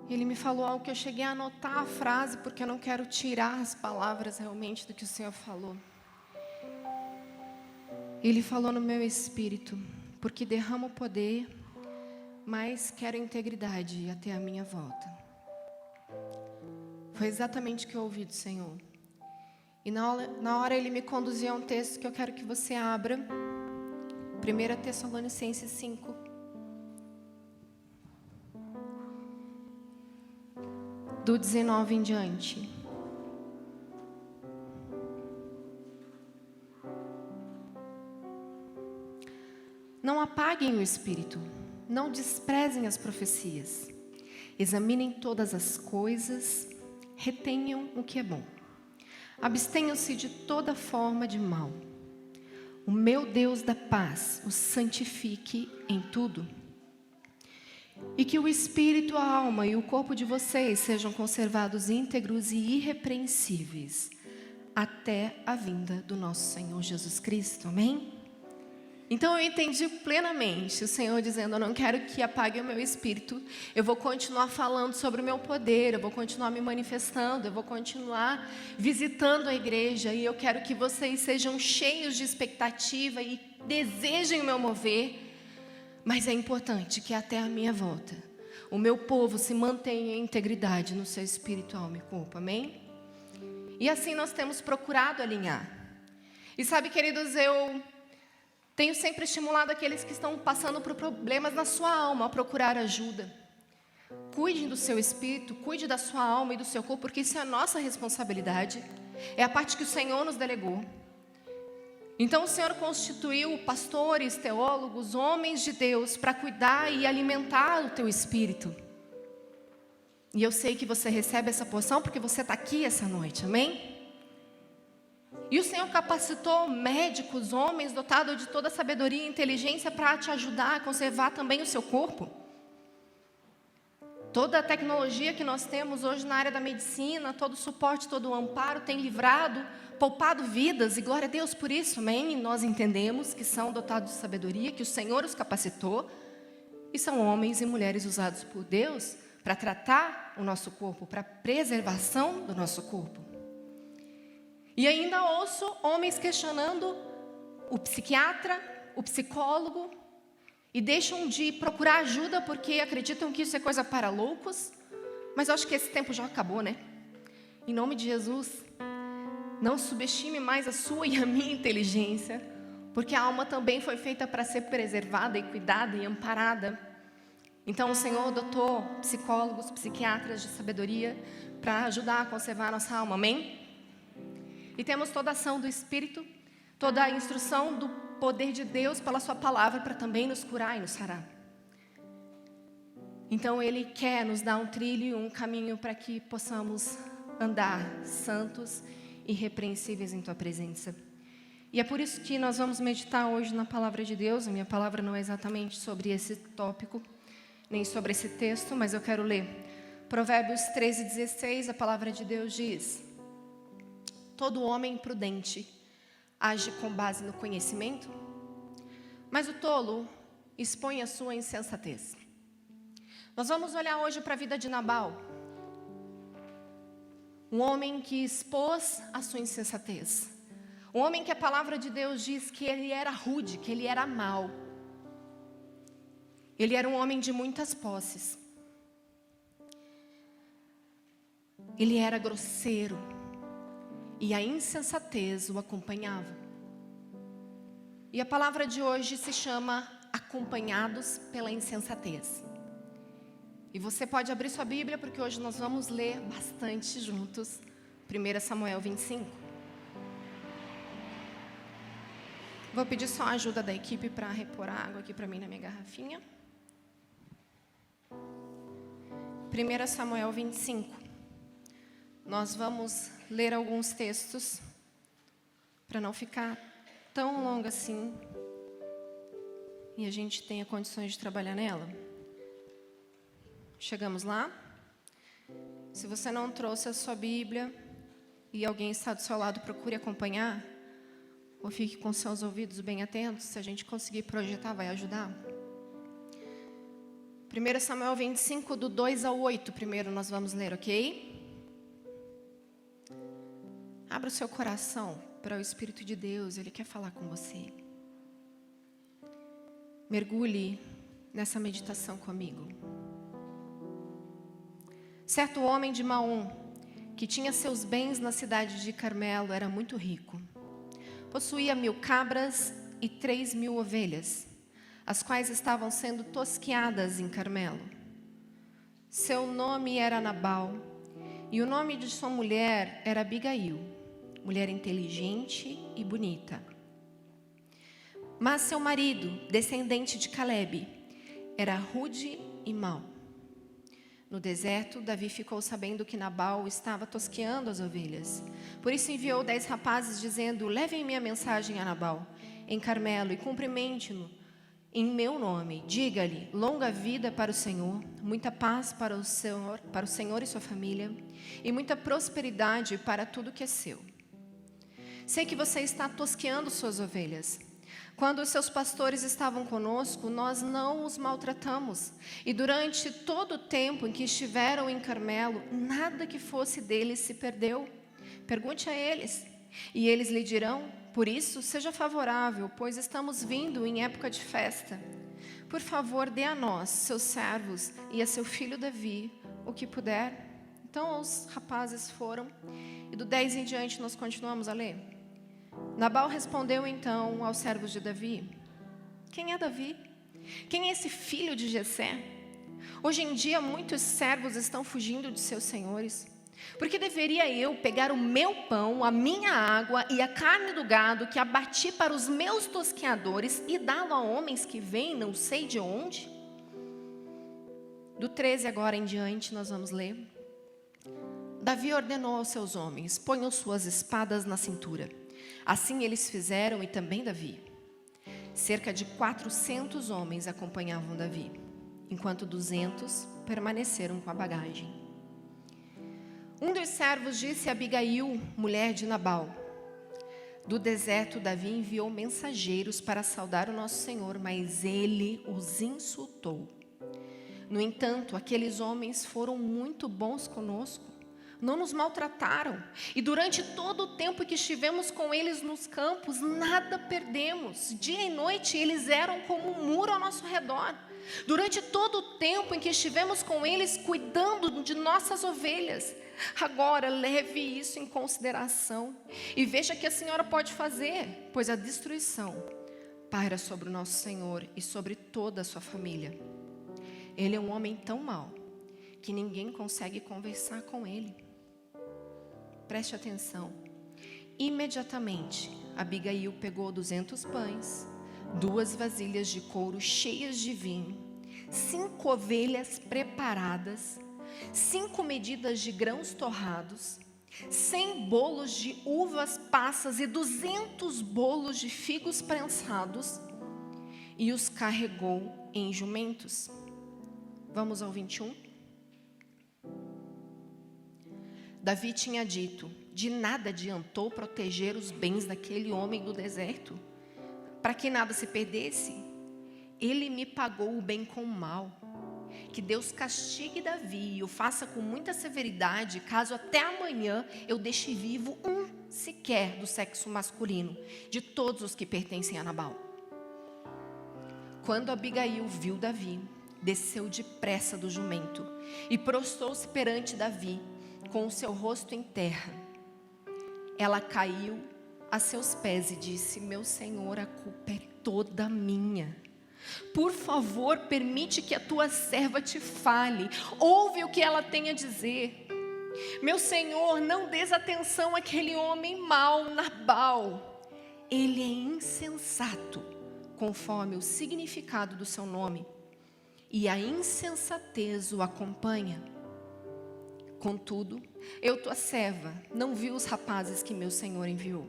Ele me falou algo que eu cheguei a anotar a frase, porque eu não quero tirar as palavras realmente do que o Senhor falou. Ele falou no meu espírito: porque derramo o poder, mas quero integridade até a minha volta. Foi exatamente o que eu ouvi do Senhor. E na hora ele me conduziu a um texto que eu quero que você abra. 1 Tessalonicenses 5. Do 19 em diante. Não apaguem o espírito, não desprezem as profecias. Examinem todas as coisas, retenham o que é bom. Abstenham-se de toda forma de mal. O meu Deus da paz os santifique em tudo. E que o espírito, a alma e o corpo de vocês sejam conservados íntegros e irrepreensíveis até a vinda do nosso Senhor Jesus Cristo. Amém? Então eu entendi plenamente o Senhor dizendo: eu não quero que apague o meu espírito. Eu vou continuar falando sobre o meu poder, eu vou continuar me manifestando, eu vou continuar visitando a igreja. E eu quero que vocês sejam cheios de expectativa e desejem o meu mover. Mas é importante que até a minha volta o meu povo se mantenha em integridade no seu espírito, alma e corpo. Amém? E assim nós temos procurado alinhar. E sabe, queridos, eu tenho sempre estimulado aqueles que estão passando por problemas na sua alma a procurar ajuda. Cuide do seu espírito, cuide da sua alma e do seu corpo, porque isso é a nossa responsabilidade. É a parte que o Senhor nos delegou. Então o Senhor constituiu pastores, teólogos, homens de Deus para cuidar e alimentar o teu espírito. E eu sei que você recebe essa porção porque você está aqui essa noite, amém? E o Senhor capacitou médicos, homens dotados de toda sabedoria e inteligência para te ajudar a conservar também o seu corpo. Toda a tecnologia que nós temos hoje na área da medicina, todo o suporte, todo o amparo tem livrado, poupado vidas, e glória a Deus por isso, amém? E nós entendemos que são dotados de sabedoria, que o Senhor os capacitou, e são homens e mulheres usados por Deus para tratar o nosso corpo, para a preservação do nosso corpo. E ainda ouço homens questionando o psiquiatra, o psicólogo, e deixam de procurar ajuda porque acreditam que isso é coisa para loucos. Mas eu acho que esse tempo já acabou, né? Em nome de Jesus, não subestime mais a sua e a minha inteligência, porque a alma também foi feita para ser preservada e cuidada e amparada. Então o Senhor dotou psicólogos, psiquiatras de sabedoria para ajudar a conservar a nossa alma, amém? E temos toda a ação do Espírito, toda a instrução do poder de Deus pela sua palavra para também nos curar e nos sarar. Então Ele quer nos dar um trilho, um caminho para que possamos andar santos e irrepreensíveis em Tua presença. E é por isso que nós vamos meditar hoje na palavra de Deus. A minha palavra não é exatamente sobre esse tópico, nem sobre esse texto, mas eu quero ler Provérbios 13:16, a palavra de Deus diz: todo homem prudente age com base no conhecimento, mas o tolo expõe a sua insensatez. Nós vamos olhar hoje para a vida de Nabal, um homem que expôs a sua insensatez, um homem que a palavra de Deus diz que ele era rude, que ele era mau. Ele era um homem de muitas posses. Ele era grosseiro. E a insensatez o acompanhava. E a palavra de hoje se chama acompanhados pela insensatez. E você pode abrir sua Bíblia, porque hoje nós vamos ler bastante juntos 1 Samuel 25. Vou pedir só a ajuda da equipe para repor a água aqui para mim na minha garrafinha. 1 Samuel 25. Nós vamos ler alguns textos, para não ficar tão longo assim, e a gente tenha condições de trabalhar nela. Chegamos lá? Se você não trouxe a sua Bíblia, e alguém está do seu lado, procure acompanhar, ou fique com seus ouvidos bem atentos. Se a gente conseguir projetar, vai ajudar. 1 Samuel 25, do 2 ao 8, primeiro nós vamos ler, ok? Abra o seu coração para o Espírito de Deus, Ele quer falar com você. Mergulhe nessa meditação comigo. Certo homem de Maom, que tinha seus bens na cidade de Carmelo, era muito rico. Possuía 1000 cabras e 3000 ovelhas, as quais estavam sendo tosqueadas em Carmelo. Seu nome era Nabal, e o nome de sua mulher era Abigail, mulher inteligente e bonita. Mas seu marido, descendente de Calebe, era rude e mau. No deserto, Davi ficou sabendo que Nabal estava tosqueando as ovelhas. Por isso enviou 10 rapazes, dizendo: levem minha mensagem a Nabal, em Carmelo, e cumprimente-no em meu nome. Diga-lhe: longa vida para o Senhor, muita paz para o Senhor e sua família, e muita prosperidade para tudo que é seu. Sei que você está tosqueando suas ovelhas. Quando os seus pastores estavam conosco, nós não os maltratamos. E durante todo o tempo em que estiveram em Carmelo, nada que fosse deles se perdeu. Pergunte a eles, e eles lhe dirão: por isso, seja favorável, pois estamos vindo em época de festa. Por favor, dê a nós, seus servos, e a seu filho Davi, o que puder. Então os rapazes foram, e do 10 em diante nós continuamos a ler. Nabal respondeu então aos servos de Davi: quem é Davi? Quem é esse filho de Jessé? Hoje em dia muitos servos estão fugindo de seus senhores. Porque deveria eu pegar o meu pão, a minha água e a carne do gado que abati para os meus tosqueadores e dá-lo a homens que vêm não sei de onde? Do 13 agora em diante nós vamos ler. Davi ordenou aos seus homens: ponham suas espadas na cintura. Assim eles fizeram, e também Davi. Cerca de 400 homens acompanhavam Davi, enquanto 200 permaneceram com a bagagem. Um dos servos disse a Abigail, mulher de Nabal: do deserto Davi enviou mensageiros para saudar o nosso Senhor, mas ele os insultou. No entanto, aqueles homens foram muito bons conosco, não nos maltrataram, e durante todo o tempo que estivemos com eles nos campos, nada perdemos. Dia e noite eles eram como um muro ao nosso redor. Durante todo o tempo em que estivemos com eles cuidando de nossas ovelhas. Agora leve isso em consideração e veja o que a senhora pode fazer, pois a destruição paira sobre o nosso Senhor e sobre toda a sua família. Ele é um homem tão mau que ninguém consegue conversar com ele. Preste atenção. Imediatamente, Abigail pegou 200 pães, 2 vasilhas de couro cheias de vinho, 5 ovelhas preparadas, 5 medidas de grãos torrados, 100 bolos de uvas passas e 200 bolos de figos prensados, e os carregou em jumentos. Vamos ao 21. Davi tinha dito: de nada adiantou proteger os bens daquele homem do deserto, para que nada se perdesse. Ele me pagou o bem com o mal. Que Deus castigue Davi e o faça com muita severidade, caso até amanhã eu deixe vivo um sequer do sexo masculino, de todos os que pertencem a Nabal. Quando Abigail viu Davi, desceu depressa do jumento e prostrou-se perante Davi, com o seu rosto em terra. Ela caiu a seus pés e disse: meu senhor, a culpa é toda minha. Por favor, permite que a tua serva te fale. Ouve o que ela tem a dizer. Meu senhor, não des atenção àquele homem mau, Nabal. Ele é insensato, conforme o significado do seu nome, e a insensatez o acompanha. Contudo, eu, tua serva, não vi os rapazes que meu senhor enviou.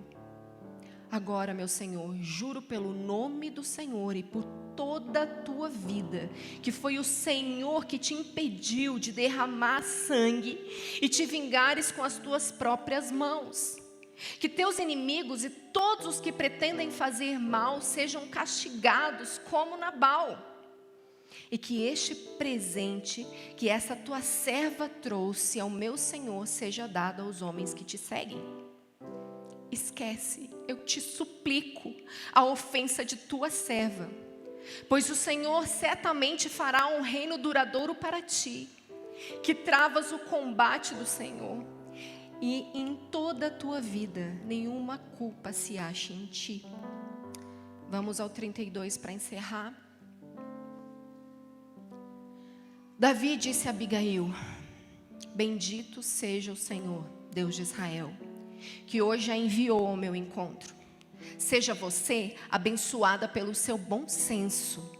Agora, meu senhor, juro pelo nome do Senhor e por toda a tua vida, que foi o Senhor que te impediu de derramar sangue e te vingares com as tuas próprias mãos. Que teus inimigos e todos os que pretendem fazer mal sejam castigados como Nabal. e que este presente que essa tua serva trouxe ao meu senhor seja dado aos homens que te seguem. Esquece, eu te suplico, a ofensa de tua serva, pois o Senhor certamente fará um reino duradouro para ti, que travas o combate do Senhor, e em toda a tua vida nenhuma culpa se ache em ti. Vamos ao 32 para encerrar. Davi disse a Abigail: bendito seja o Senhor, Deus de Israel, que hoje a enviou ao meu encontro. Seja você abençoada pelo seu bom senso,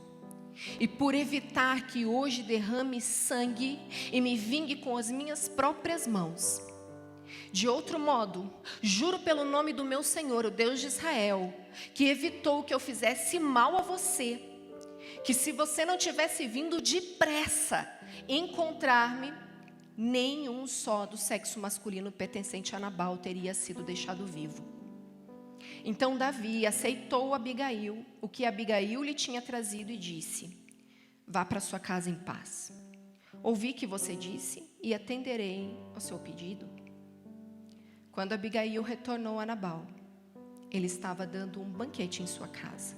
e por evitar que hoje derrame sangue e me vingue com as minhas próprias mãos. De outro modo, juro pelo nome do meu Senhor, o Deus de Israel, que evitou que eu fizesse mal a você, que se você não tivesse vindo depressa encontrar-me, nenhum só do sexo masculino pertencente a Nabal teria sido deixado vivo. Então Davi aceitou Abigail, o que Abigail lhe tinha trazido, e disse: vá para sua casa em paz. Ouvi que você disse e atenderei ao seu pedido. Quando Abigail retornou a Nabal, ele estava dando um banquete em sua casa,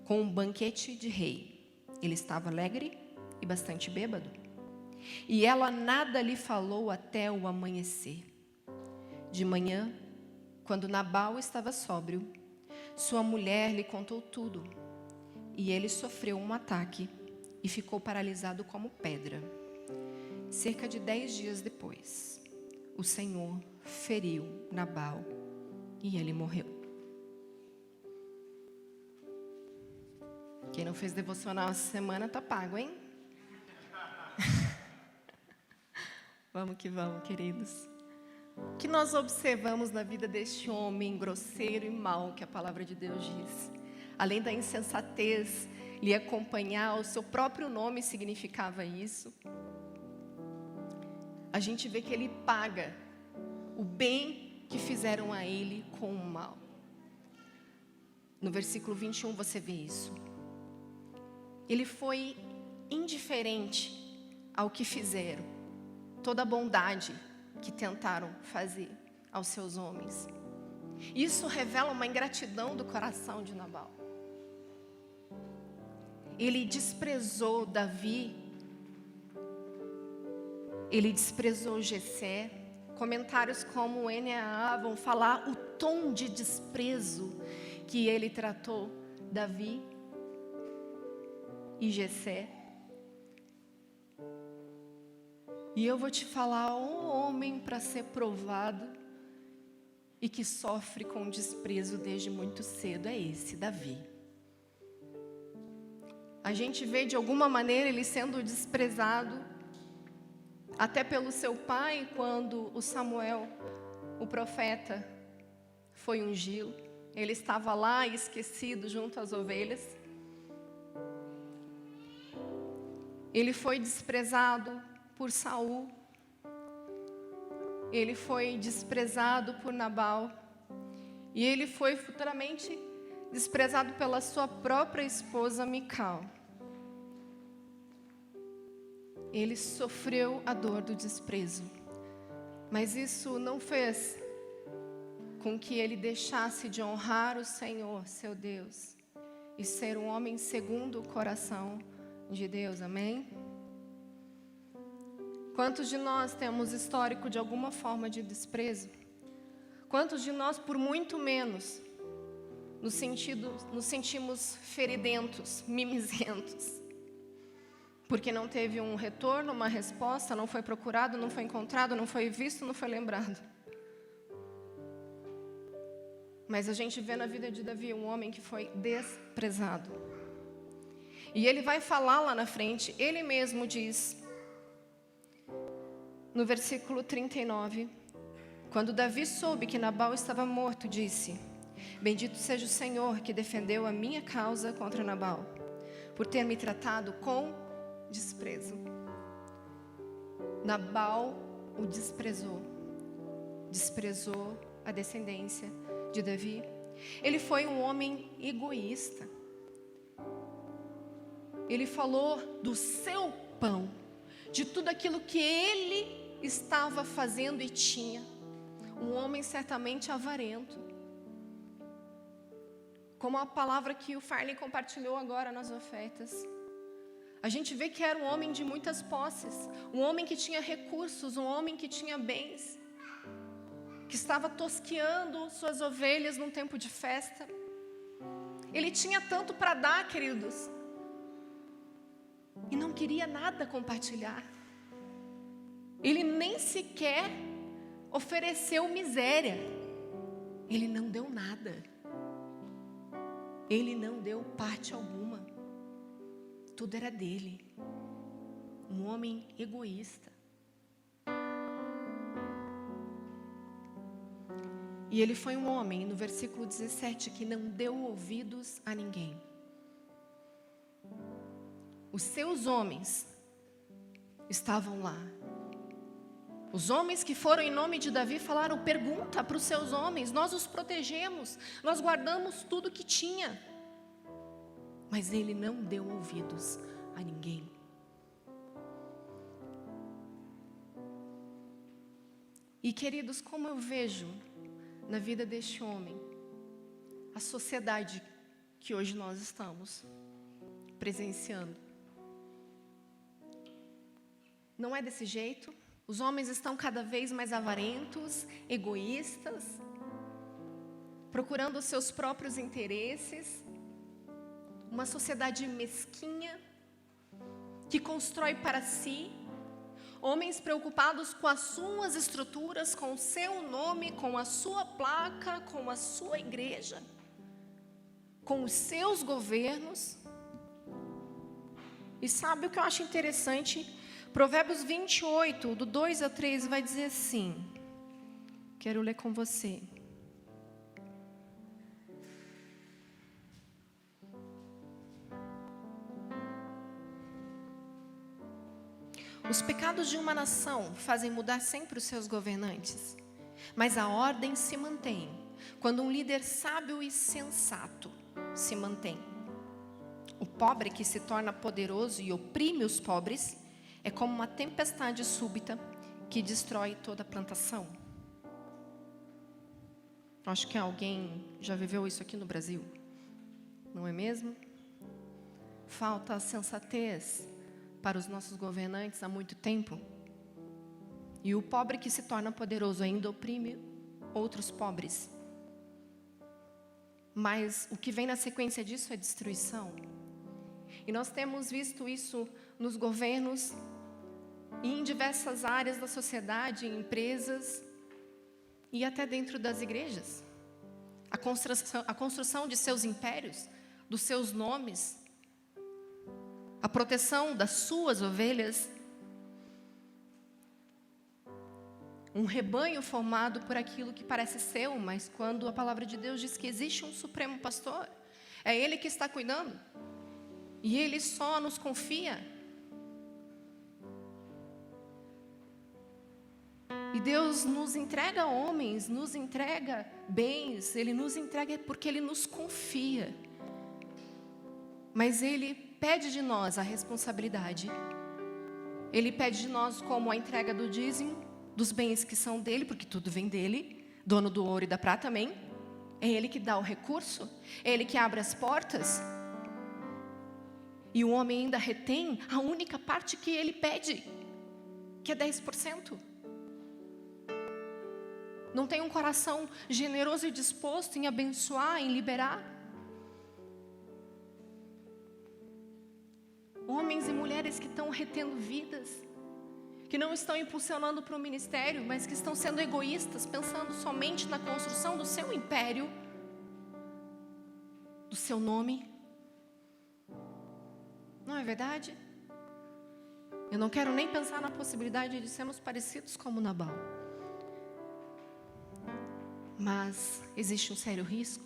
com um banquete de rei. Ele estava alegre e bastante bêbado, e ela nada lhe falou até o amanhecer. De manhã, quando Nabal estava sóbrio, sua mulher lhe contou tudo, e ele sofreu um ataque e ficou paralisado como pedra. Cerca de 10 dias depois, o Senhor feriu Nabal e ele morreu. Quem não fez devocional essa semana tá pago, hein? Vamos que vamos, queridos. O que nós observamos na vida deste homem grosseiro e mau que a palavra de Deus diz? Além da insensatez lhe acompanhar, o seu próprio nome significava isso. A gente vê que ele paga o bem que fizeram a ele com o mal. No versículo 21 você vê isso. Ele foi indiferente ao que fizeram, toda a bondade que tentaram fazer aos seus homens. Isso revela uma ingratidão do coração de Nabal. Ele desprezou Davi, ele desprezou Jessé. Comentários como o NAA vão falar o tom de desprezo que ele tratou Davi e Jessé. E eu vou te falar, um homem para ser provado e que sofre com desprezo desde muito cedo é esse, Davi. A gente vê de alguma maneira ele sendo desprezado até pelo seu pai, quando o Samuel, o profeta, foi ungí-lo. Ele estava lá esquecido junto às ovelhas. Ele foi desprezado por Saul. Ele foi desprezado por Nabal. E ele foi futuramente desprezado pela sua própria esposa Mical. Ele sofreu a dor do desprezo, mas isso não fez com que ele deixasse de honrar o Senhor, seu Deus, e ser um homem segundo o coração de Deus, amém? Quantos de nós temos histórico de alguma forma de desprezo? Quantos de nós, por muito menos, nos sentimos feridentos, mimizentos? Porque não teve um retorno, uma resposta, não foi procurado, não foi encontrado, não foi visto, não foi lembrado. Mas a gente vê na vida de Davi um homem que foi desprezado. E ele vai falar lá na frente, ele mesmo diz, no versículo 39, quando Davi soube que Nabal estava morto, disse: bendito seja o Senhor que defendeu a minha causa contra Nabal, por ter me tratado com desprezo. Nabal o desprezou a descendência de Davi. Ele foi um homem egoísta. ele falou do seu pão, de tudo aquilo que ele estava fazendo e tinha. Um homem certamente avarento, como a palavra que o Farley compartilhou agora nas ofertas. A gente vê que era um homem de muitas posses, um homem que tinha recursos, um homem que tinha bens, que estava tosqueando suas ovelhas num tempo de festa. Ele tinha tanto para dar, queridos, e não queria nada compartilhar. Ele nem sequer ofereceu miséria. Ele não deu nada. Ele não deu parte alguma. Tudo era dele. Um homem egoísta. E ele foi um homem, no versículo 17, que não deu ouvidos a ninguém. Os seus homens estavam lá. Os homens que foram em nome de Davi falaram: pergunta para os seus homens, nós os protegemos, nós guardamos tudo que tinha. Mas ele não deu ouvidos a ninguém. E queridos, como eu vejo na vida deste homem a sociedade que hoje nós estamos presenciando. Não é desse jeito. Os homens estão cada vez mais avarentos, egoístas, procurando os seus próprios interesses. Uma sociedade mesquinha, que constrói para si. Homens preocupados com as suas estruturas, com o seu nome, com a sua placa, com a sua igreja, com os seus governos. E sabe o que eu acho interessante? Provérbios 28, do 2 a 3, vai dizer assim. Quero ler com você. Os pecados de uma nação fazem mudar sempre os seus governantes, mas a ordem se mantém quando um líder sábio e sensato se mantém. O pobre que se torna poderoso e oprime os pobres é como uma tempestade súbita que destrói toda a plantação. Acho que alguém já viveu isso aqui no Brasil, não é mesmo? Falta sensatez para os nossos governantes há muito tempo. E o pobre que se torna poderoso ainda oprime outros pobres. Mas o que vem na sequência disso é destruição. E nós temos visto isso nos governos e em diversas áreas da sociedade, em empresas e até dentro das igrejas. A construção de seus impérios, dos seus nomes, a proteção das suas ovelhas, um rebanho formado por aquilo que parece seu, mas quando a palavra de Deus diz que existe um supremo pastor, é Ele que está cuidando, e Ele só nos confia. E Deus nos entrega homens, nos entrega bens, Ele nos entrega porque Ele nos confia, mas Ele pede de nós a responsabilidade. Ele pede de nós como a entrega do dízimo, dos bens que são dele, porque tudo vem dele, dono do ouro e da prata, amém? É Ele que dá o recurso, é Ele que abre as portas. E o homem ainda retém a única parte que ele pede, que é 10%. Não tem um coração generoso e disposto em abençoar, em liberar. Homens e mulheres que estão retendo vidas, que não estão impulsionando para o ministério, mas que estão sendo egoístas, pensando somente na construção do seu império, do seu nome. Não é verdade? Eu não quero nem pensar na possibilidade de sermos parecidos como Nabal. Mas existe um sério risco.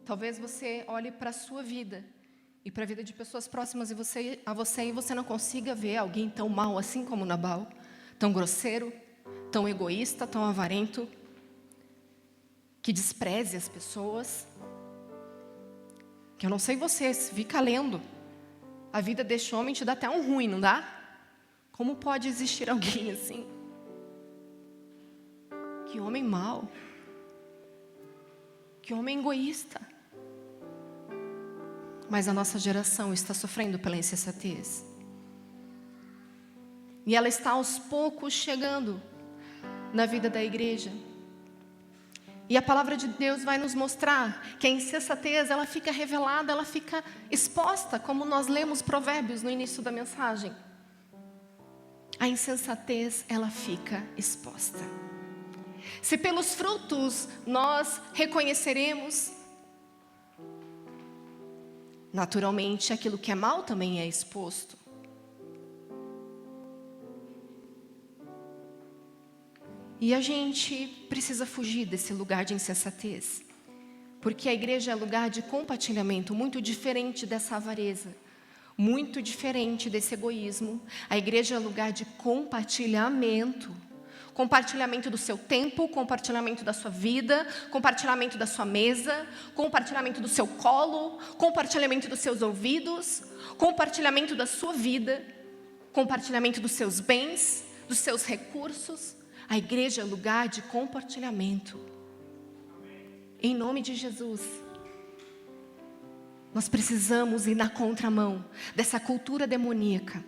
Talvez você olhe para a sua vida e para a vida de pessoas próximas a você e você não consiga ver alguém tão mau assim como Nabal, tão grosseiro, tão egoísta, tão avarento, que despreze as pessoas. Que eu não sei você, se fica lendo. A vida deste homem te dá até um ruim, não dá? Como pode existir alguém assim? Que homem mau. Que homem egoísta. Mas a nossa geração está sofrendo pela insensatez. E ela está aos poucos chegando na vida da igreja. E a palavra de Deus vai nos mostrar que a insensatez, ela fica revelada, ela fica exposta, como nós lemos Provérbios no início da mensagem. A insensatez, ela fica exposta. Se pelos frutos nós reconheceremos, naturalmente aquilo que é mal também é exposto. E a gente precisa fugir desse lugar de insensatez, porque a igreja é lugar de compartilhamento, muito diferente dessa avareza, muito diferente desse egoísmo. A igreja é lugar de compartilhamento, compartilhamento do seu tempo, compartilhamento da sua vida, compartilhamento da sua mesa, compartilhamento do seu colo, compartilhamento dos seus ouvidos, compartilhamento da sua vida, compartilhamento dos seus bens, dos seus recursos. A igreja é lugar de compartilhamento. Em nome de Jesus. Nós precisamos ir na contramão dessa cultura demoníaca,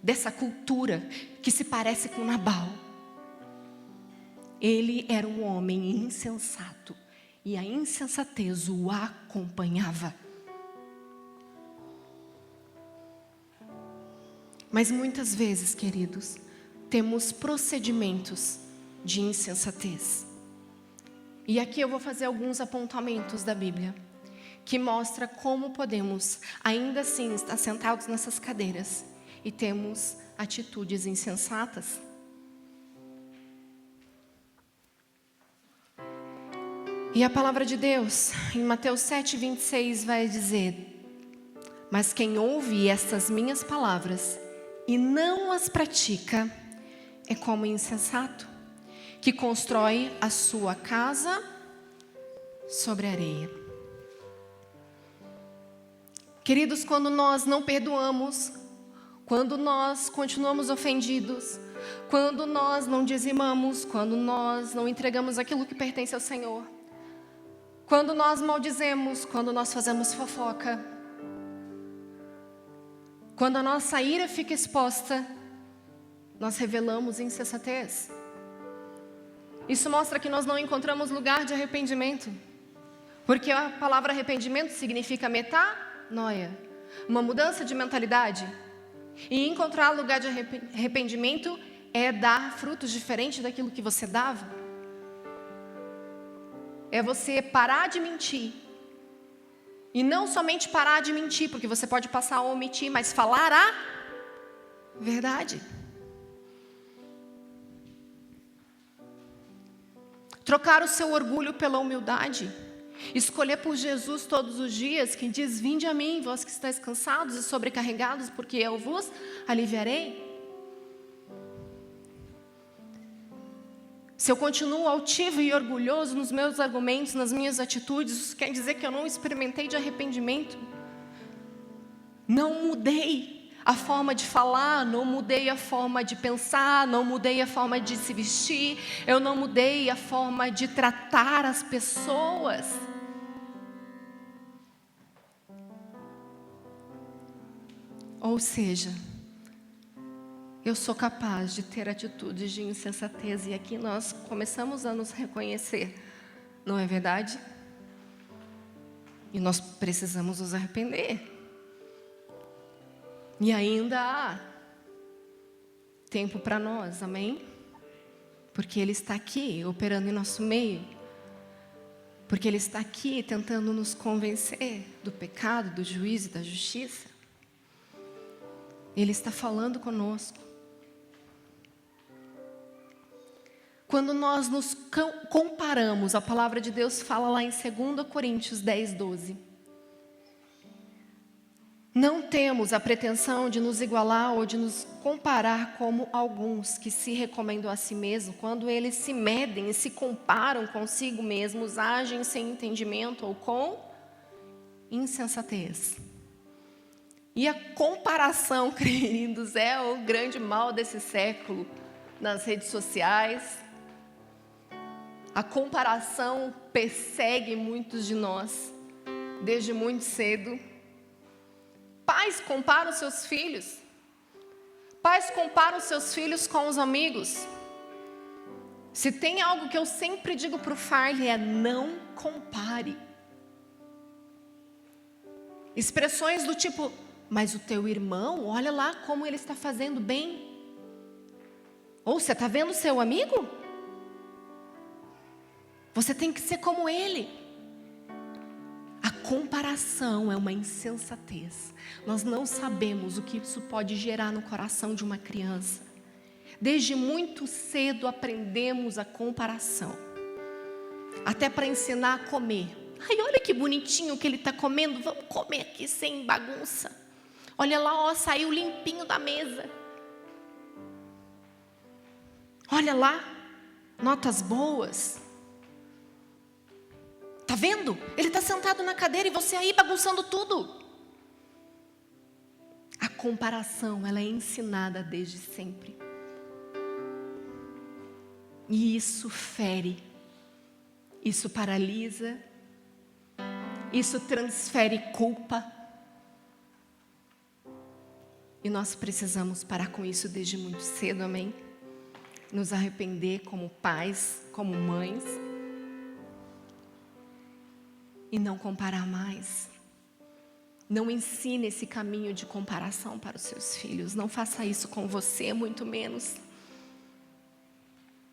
dessa cultura que se parece com Nabal. Ele era um homem insensato e a insensatez o acompanhava. Mas muitas vezes, queridos, temos procedimentos de insensatez. E aqui eu vou fazer alguns apontamentos da Bíblia, que mostra como podemos, ainda assim, estar sentados nessas cadeiras e temos atitudes insensatas. E a palavra de Deus, em Mateus 7:26, vai dizer: mas quem ouve estas minhas palavras e não as pratica, é como insensato, que constrói a sua casa sobre a areia. Queridos, quando nós não perdoamos, quando nós continuamos ofendidos, quando nós não dizimamos, quando nós não entregamos aquilo que pertence ao Senhor, quando nós maldizemos, quando nós fazemos fofoca, quando a nossa ira fica exposta, nós revelamos insensatez. Isso mostra que nós não encontramos lugar de arrependimento, porque a palavra arrependimento significa metanoia, uma mudança de mentalidade. E encontrar lugar de arrependimento é dar frutos diferentes daquilo que você dava. É você parar de mentir. E não somente parar de mentir, porque você pode passar a omitir, mas falar a verdade. Trocar o seu orgulho pela humildade. Escolher por Jesus todos os dias, que diz: vinde a mim, vós que estáis cansados e sobrecarregados, porque eu vos aliviarei. Se eu continuo altivo e orgulhoso nos meus argumentos, nas minhas atitudes, isso quer dizer que eu não experimentei de arrependimento. Não mudei a forma de falar, não mudei a forma de pensar, não mudei a forma de se vestir, eu não mudei a forma de tratar as pessoas. Ou seja, eu sou capaz de ter atitudes de insensatez, e aqui nós começamos a nos reconhecer, não é verdade? E nós precisamos nos arrepender. E ainda há tempo para nós, amém? Porque Ele está aqui operando em nosso meio. Porque Ele está aqui tentando nos convencer do pecado, do juízo e da justiça. Ele está falando conosco. Quando nós nos comparamos, a palavra de Deus fala lá em 2 Coríntios 10:12. Não temos a pretensão de nos igualar ou de nos comparar como alguns que se recomendam a si mesmos. Quando eles se medem e se comparam consigo mesmos, agem sem entendimento ou com insensatez. E a comparação, queridos, é o grande mal desse século nas redes sociais. A comparação persegue muitos de nós desde muito cedo. Pais comparam seus filhos. Pais comparam seus filhos com os amigos. Se tem algo que eu sempre digo para o Farley é: não compare. Expressões do tipo: mas o teu irmão, olha lá como ele está fazendo bem. Ou você está vendo o seu amigo? Você tem que ser como ele. A comparação é uma insensatez. Nós não sabemos o que isso pode gerar no coração de uma criança. Desde muito cedo aprendemos a comparação. Até para ensinar a comer. Ai, olha que bonitinho que ele está comendo. Vamos comer aqui sem bagunça. Olha lá, ó, saiu limpinho da mesa. Olha lá, notas boas. Tá vendo? Ele está sentado na cadeira e você aí bagunçando tudo. A comparação, ela é ensinada desde sempre. E isso fere. Isso paralisa. Isso transfere culpa. E nós precisamos parar com isso desde muito cedo, amém? Nos arrepender como pais, como mães. E não comparar mais. Não ensine esse caminho de comparação para os seus filhos. Não faça isso com você, muito menos.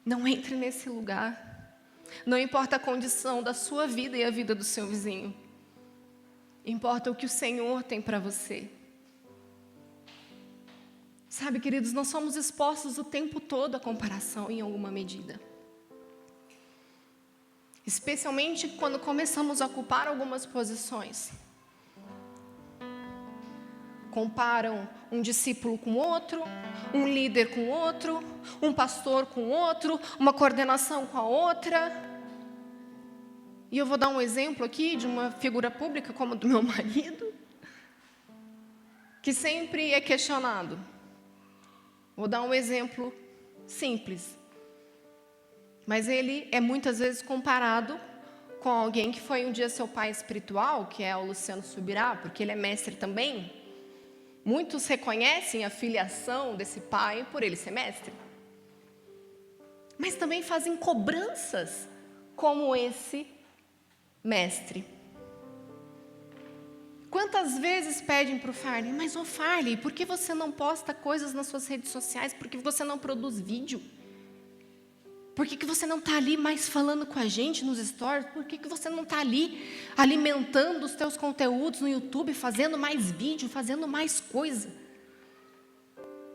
Não entre nesse lugar. Não importa a condição da sua vida e a vida do seu vizinho. Importa o que o Senhor tem para você. Sabe, queridos, nós somos expostos o tempo todo à comparação em alguma medida. Especialmente quando começamos a ocupar algumas posições. Comparam um discípulo com outro, um líder com outro, um pastor com outro, uma coordenação com a outra. E eu vou dar um exemplo aqui de uma figura pública como do meu marido, que sempre é questionado. Vou dar um exemplo simples. Mas ele é muitas vezes comparado com alguém que foi um dia seu pai espiritual, que é o Luciano Subirá, porque ele é mestre também. Muitos reconhecem a filiação desse pai por ele ser mestre. Mas também fazem cobranças como esse mestre. Quantas vezes pedem para o Farley: mas ô Farley, por que você não posta coisas nas suas redes sociais? Por que você não produz vídeo? Por que você não está ali mais falando com a gente nos stories? Por que você não está ali alimentando os teus conteúdos no YouTube, fazendo mais vídeo, fazendo mais coisa?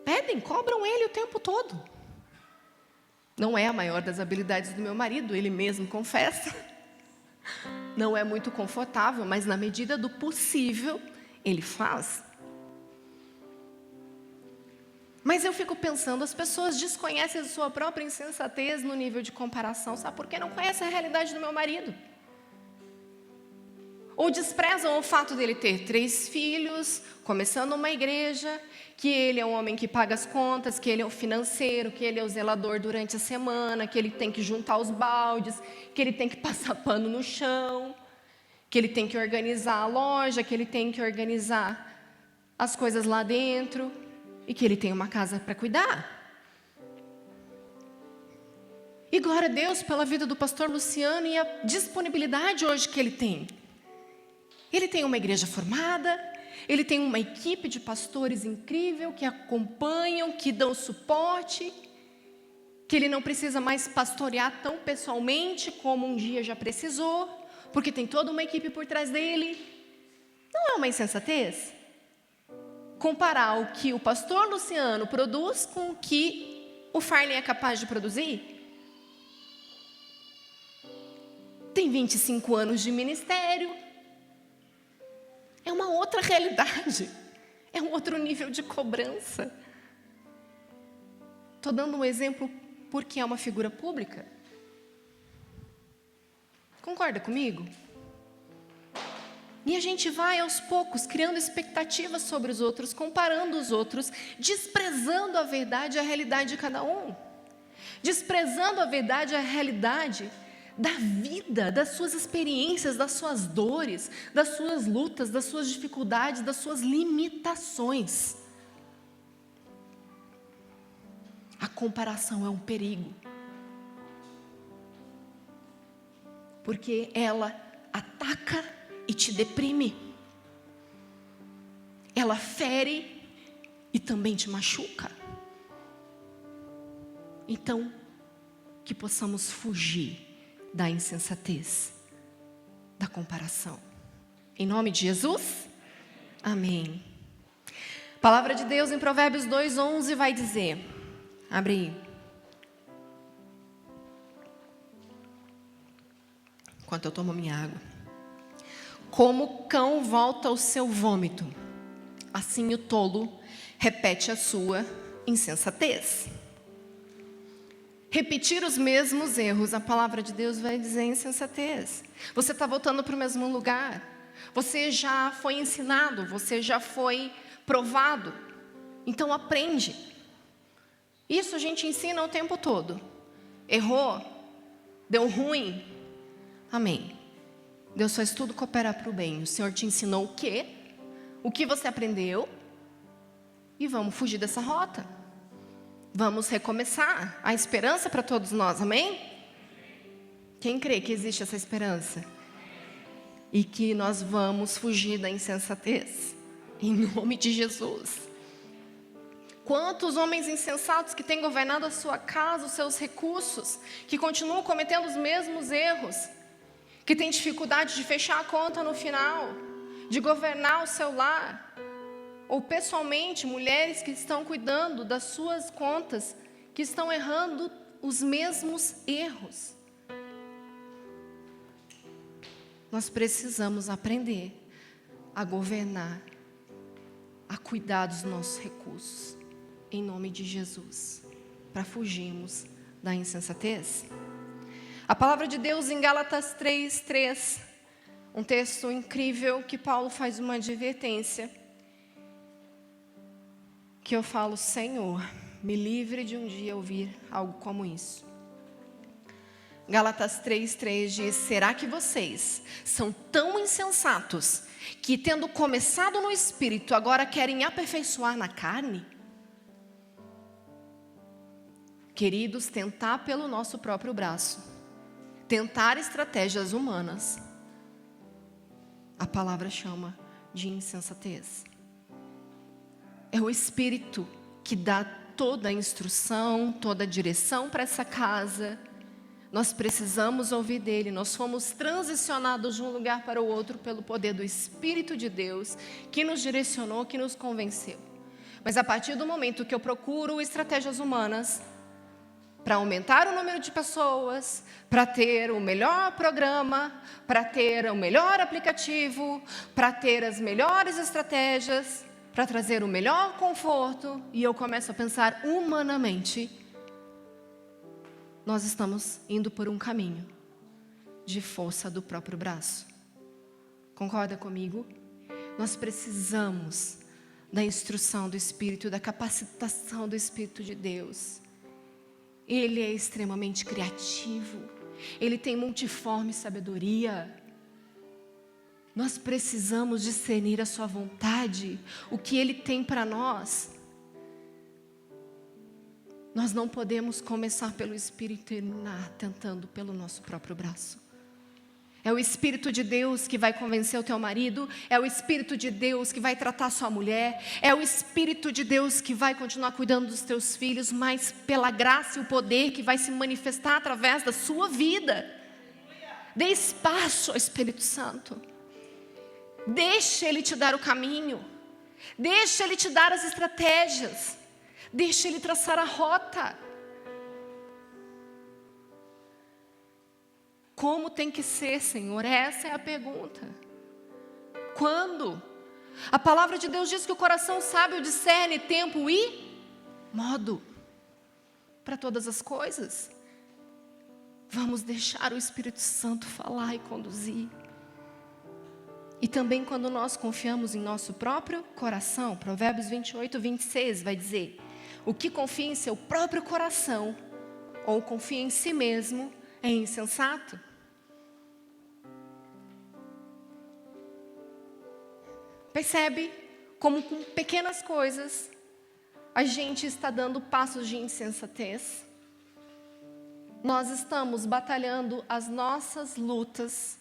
Pedem, cobram ele o tempo todo. Não é a maior das habilidades do meu marido, ele mesmo confessa. Não é muito confortável, mas na medida do possível, ele faz. Mas eu fico pensando, as pessoas desconhecem a sua própria insensatez no nível de comparação. Sabe por quê? Não conhecem a realidade do meu marido. Ou desprezam o fato dele ter 3 filhos, começando uma igreja, que ele é um homem que paga as contas, que ele é o financeiro, que ele é o zelador durante a semana, que ele tem que juntar os baldes, que ele tem que passar pano no chão, que ele tem que organizar a loja, que ele tem que organizar as coisas lá dentro. E que ele tem uma casa para cuidar. E glória a Deus pela vida do pastor Luciano e a disponibilidade hoje que ele tem. Ele tem uma igreja formada, ele tem uma equipe de pastores incrível que acompanham, que dão suporte, que ele não precisa mais pastorear tão pessoalmente como um dia já precisou, porque tem toda uma equipe por trás dele. Não é uma insensatez? Comparar o que o pastor Luciano produz com o que o Farley é capaz de produzir? Tem 25 anos de ministério. É uma outra realidade. É um outro nível de cobrança. Estou dando um exemplo porque é uma figura pública. Concorda comigo? E a gente vai aos poucos criando expectativas sobre os outros, comparando os outros, desprezando a verdade e a realidade de cada um. Desprezando a verdade e a realidade da vida, das suas experiências, das suas dores, das suas lutas, das suas dificuldades, das suas limitações. A comparação é um perigo, porque ela ataca e te deprime, ela fere e também te machuca. Então, que possamos fugir da insensatez, da comparação. Em nome de Jesus, amém. A palavra de Deus em Provérbios 2:11 vai dizer, abre aí. Enquanto eu tomo minha água. Como o cão volta ao seu vômito, assim o tolo repete a sua insensatez. Repetir os mesmos erros, a palavra de Deus vai dizer insensatez. Você está voltando para o mesmo lugar. Você já foi ensinado, você já foi provado. Então aprende. Isso a gente ensina o tempo todo. Errou? Deu ruim? Amém. Deus faz tudo cooperar para o bem. O Senhor te ensinou o quê? O que você aprendeu? E vamos fugir dessa rota. Vamos recomeçar. Há esperança para todos nós, amém? Quem crê que existe essa esperança? E que nós vamos fugir da insensatez, em nome de Jesus. Quantos homens insensatos que têm governado a sua casa, os seus recursos, que continuam cometendo os mesmos erros, que têm dificuldade de fechar a conta no final, de governar o seu lar. Ou pessoalmente, mulheres que estão cuidando das suas contas, que estão errando os mesmos erros. Nós precisamos aprender a governar, a cuidar dos nossos recursos, em nome de Jesus, para fugirmos da insensatez. A palavra de Deus em Gálatas 3:3, um texto incrível que Paulo faz uma advertência, que eu falo, Senhor, me livre de um dia ouvir algo como isso. Gálatas 3:3 diz, será que vocês são tão insensatos que, tendo começado no Espírito, agora querem aperfeiçoar na carne? Queridos, tentar pelo nosso próprio braço, tentar estratégias humanas, a palavra chama de insensatez. É o Espírito que dá toda a instrução, toda a direção para essa casa. Nós precisamos ouvir dele. Nós fomos transicionados de um lugar para o outro pelo poder do Espírito de Deus, que nos direcionou, que nos convenceu. Mas a partir do momento que eu procuro estratégias humanas para aumentar o número de pessoas, para ter o melhor programa, para ter o melhor aplicativo, para ter as melhores estratégias, para trazer o melhor conforto, e eu começo a pensar humanamente, nós estamos indo por um caminho de força do próprio braço. Concorda comigo? Nós precisamos da instrução do Espírito, da capacitação do Espírito de Deus. Ele é extremamente criativo, ele tem multiforme sabedoria. Nós precisamos discernir a sua vontade, o que Ele tem para nós. Nós não podemos começar pelo Espírito e terminar tentando pelo nosso próprio braço. É o Espírito de Deus que vai convencer o teu marido, é o Espírito de Deus que vai tratar a sua mulher, é o Espírito de Deus que vai continuar cuidando dos teus filhos, mas pela graça e o poder que vai se manifestar através da sua vida. Dê espaço ao Espírito Santo. Deixa Ele te dar o caminho. Deixa Ele te dar as estratégias. Deixa Ele traçar a rota. Como tem que ser, Senhor? Essa é a pergunta. Quando? A palavra de Deus diz que o coração sábio discerne tempo e modo para todas as coisas. Vamos deixar o Espírito Santo falar e conduzir. E também quando nós confiamos em nosso próprio coração. Provérbios 28:26 vai dizer: o que confia em seu próprio coração ou confia em si mesmo é insensato. Percebe como com pequenas coisas a gente está dando passos de insensatez? Nós estamos batalhando as nossas lutas,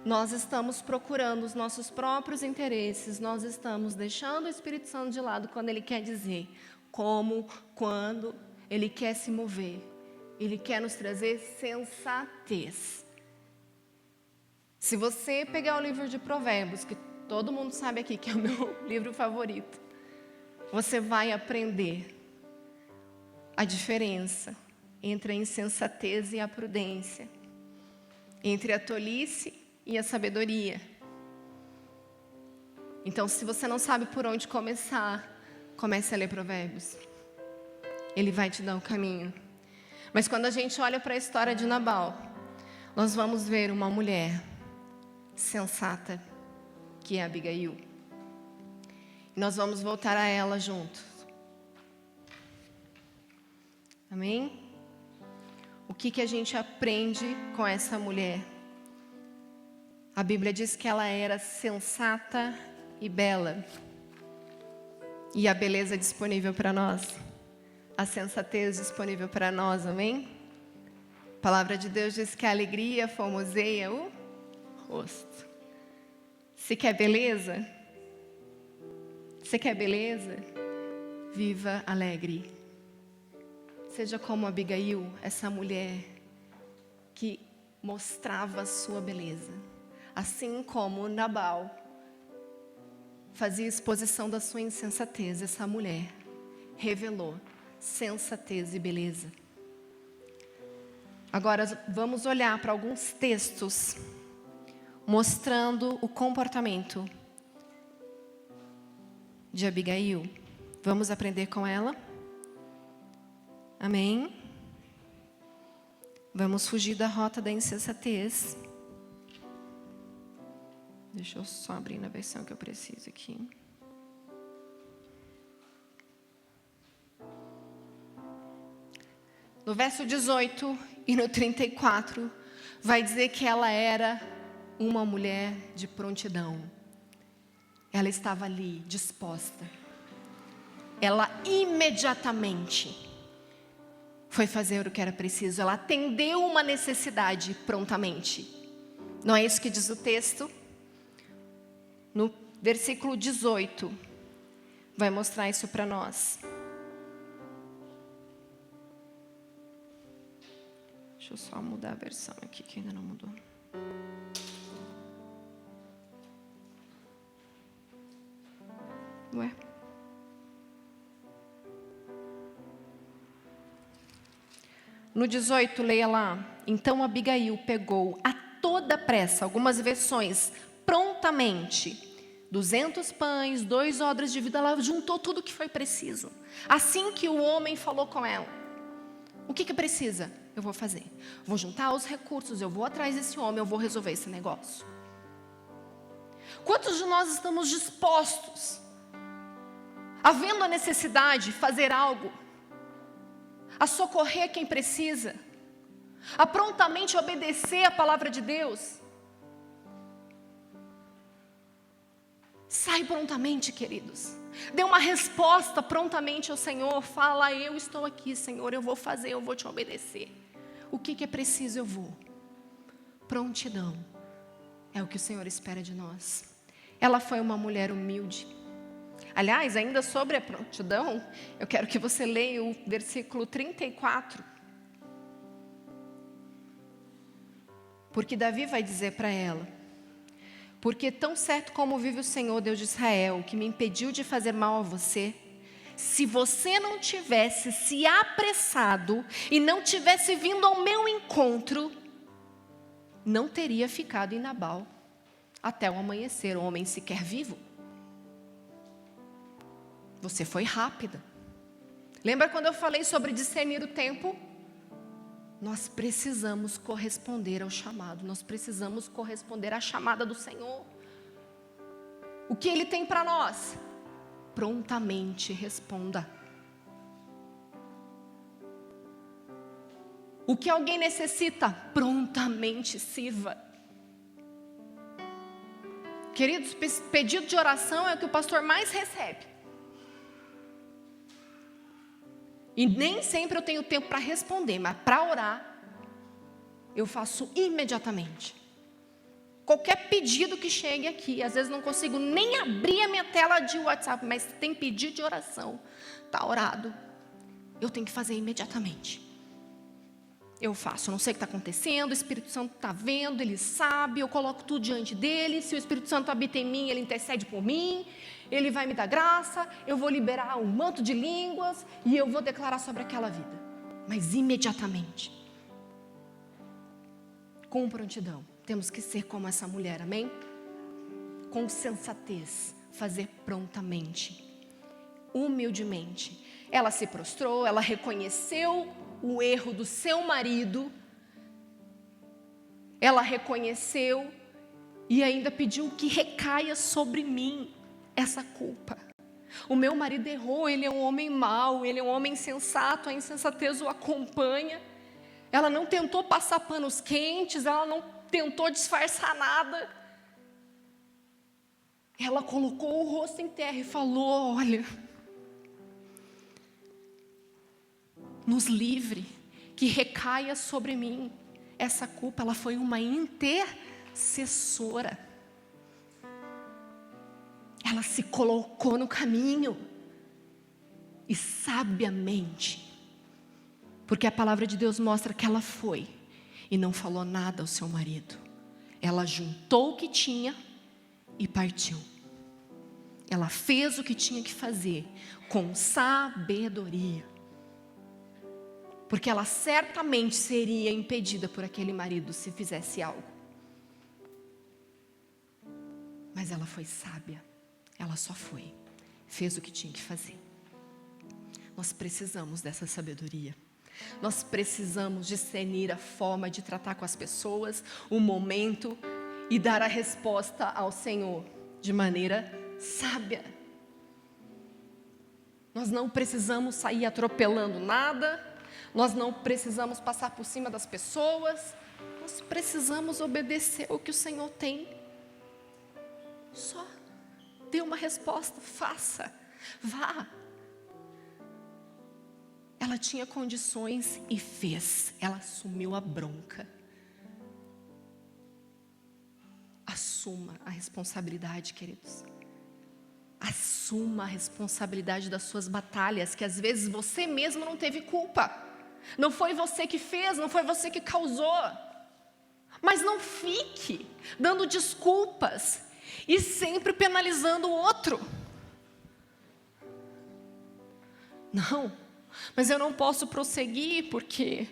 nós estamos procurando os nossos próprios interesses, nós estamos deixando o Espírito Santo de lado quando Ele quer dizer como, quando Ele quer se mover. Ele quer nos trazer sensatez. Se você pegar o livro de Provérbios, que todo mundo sabe aqui que é o meu livro favorito, você vai aprender a diferença entre a insensatez e a prudência, entre a tolice e a sabedoria. Então, se você não sabe por onde começar, comece a ler Provérbios. Ele vai te dar o caminho. Mas quando a gente olha para a história de Nabal, nós vamos ver uma mulher sensata, que é Abigail. Nós vamos voltar a ela juntos. Amém? O que a gente aprende com essa mulher? A Bíblia diz que ela era sensata e bela. E a beleza é disponível para nós. A sensatez é disponível para nós, amém? A palavra de Deus diz que a alegria formoseia o rosto. Se quer beleza? Você quer beleza? Viva alegre. Seja como Abigail, essa mulher que mostrava a sua beleza. Assim como Nabal fazia exposição da sua insensatez, essa mulher revelou sensatez e beleza. Agora vamos olhar para alguns textos mostrando o comportamento de Abigail. Vamos aprender com ela? Amém? Vamos fugir da rota da insensatez. Deixa eu só abrir na versão que eu preciso aqui. No verso 18 e no 34, vai dizer que ela era uma mulher de prontidão. Ela estava ali, disposta. Ela imediatamente foi fazer o que era preciso. Ela atendeu uma necessidade prontamente. Não é isso que diz o texto? No versículo 18, vai mostrar isso para nós. Deixa eu só mudar a versão aqui, que ainda não mudou. Ué? No 18, leia lá. Então Abigail pegou a toda pressa, algumas versões, prontamente, 200 pães, 2 odres de vida, ela juntou tudo o que foi preciso. Assim que o homem falou com ela, o que precisa? Eu vou fazer. Vou juntar os recursos, eu vou atrás desse homem, eu vou resolver esse negócio. Quantos de nós estamos dispostos, havendo a necessidade, fazer algo, a socorrer quem precisa, a prontamente obedecer a palavra de Deus? Sai prontamente, queridos. Dê uma resposta prontamente ao Senhor. Fala, eu estou aqui, Senhor, eu vou fazer, eu vou te obedecer. O que é preciso, eu vou. Prontidão é o que o Senhor espera de nós. Ela foi uma mulher humilde. Aliás, ainda sobre a prontidão, eu quero que você leia o versículo 34. Porque Davi vai dizer para ela: porque tão certo como vive o Senhor, Deus de Israel, que me impediu de fazer mal a você, se você não tivesse se apressado e não tivesse vindo ao meu encontro, não teria ficado em Nabal até o amanhecer, o homem sequer vivo. Você foi rápida. Lembra quando eu falei sobre discernir o tempo? Nós precisamos corresponder ao chamado. Nós precisamos corresponder à chamada do Senhor. O que Ele tem para nós? Prontamente responda. O que alguém necessita? Prontamente sirva. Queridos, pedido de oração é o que o pastor mais recebe. E nem sempre eu tenho tempo para responder, mas para orar, eu faço imediatamente. Qualquer pedido que chegue aqui, às vezes não consigo nem abrir a minha tela de WhatsApp, mas tem pedido de oração, está orado, eu tenho que fazer imediatamente. Eu faço, eu não sei o que está acontecendo, o Espírito Santo está vendo, Ele sabe, eu coloco tudo diante dEle, se o Espírito Santo habita em mim, Ele intercede por mim, Ele vai me dar graça, eu vou liberar um manto de línguas e eu vou declarar sobre aquela vida, mas imediatamente, com prontidão. Temos que ser como essa mulher, amém? Com sensatez, fazer prontamente, humildemente. Ela se prostrou, ela reconheceu o erro do seu marido, ela reconheceu e ainda pediu que recaia sobre mim essa culpa. O meu marido errou, ele é um homem mau, ele é um homem insensato, a insensatez o acompanha. Ela não tentou passar panos quentes, ela não tentou disfarçar nada. Ela colocou o rosto em terra e falou: olha, nos livre, que recaia sobre mim essa culpa. Ela foi uma intercessora. Ela se colocou no caminho e sabiamente, porque a palavra de Deus mostra que ela foi e não falou nada ao seu marido. Ela juntou o que tinha e partiu. Ela fez o que tinha que fazer com sabedoria, porque ela certamente seria impedida por aquele marido se fizesse algo. Mas ela foi sábia, ela só foi, fez o que tinha que fazer. Nós precisamos dessa sabedoria. Nós precisamos discernir a forma de tratar com as pessoas, o momento, e dar a resposta ao Senhor de maneira sábia. Nós não precisamos sair atropelando nada, nós não precisamos passar por cima das pessoas, nós precisamos obedecer o que o Senhor tem. Só dê uma resposta, faça, vá. Ela tinha condições e fez, ela assumiu a bronca. Assuma a responsabilidade, queridos. Assuma a responsabilidade das suas batalhas, que às vezes você mesmo não teve culpa. Não foi você que fez, não foi você que causou. Mas não fique dando desculpas e sempre penalizando o outro. Não, mas eu não posso prosseguir porque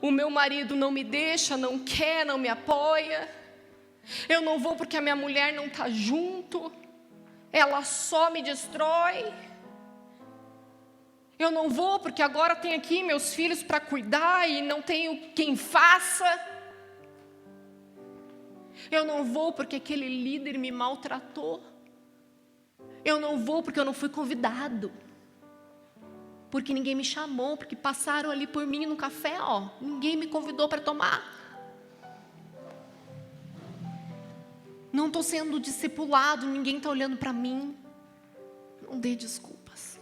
o meu marido não me deixa, não quer, não me apoia. Eu não vou porque a minha mulher não está junto, ela só me destrói. Eu não vou porque agora tenho aqui meus filhos para cuidar e não tenho quem faça. Eu não vou porque aquele líder me maltratou. Eu não vou porque eu não fui convidado. Porque ninguém me chamou, porque passaram ali por mim no café, ninguém me convidou para tomar. Não estou sendo discipulado, ninguém está olhando para mim. Não dê desculpas.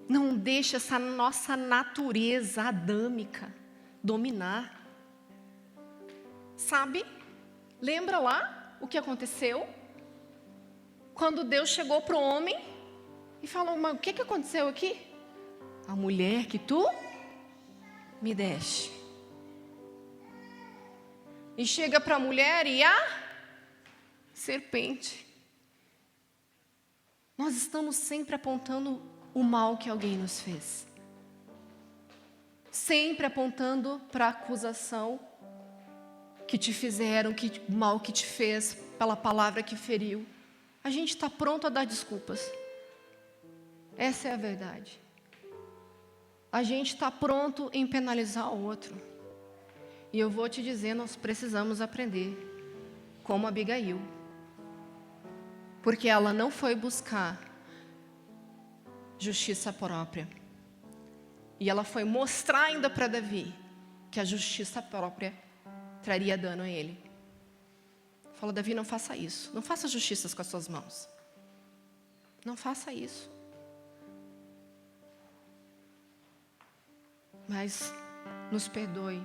Não deixe essa nossa natureza adâmica dominar. Sabe? Lembra lá o que aconteceu? Quando Deus chegou para o homem e falou: mas o que aconteceu aqui? A mulher que tu me deste. E chega para a mulher e a serpente. Nós estamos sempre apontando o mal que alguém nos fez. Sempre apontando para a acusação que te fizeram, o mal que te fez, pela palavra que feriu. A gente está pronto a dar desculpas. Essa é a verdade. A gente está pronto em penalizar o outro. E eu vou te dizer, nós precisamos aprender como Abigail. Porque ela não foi buscar justiça própria. E ela foi mostrar ainda para Davi que a justiça própria traria dano a ele. Falou: Davi, não faça isso. Não faça justiças com as suas mãos. Não faça isso. Mas nos perdoe.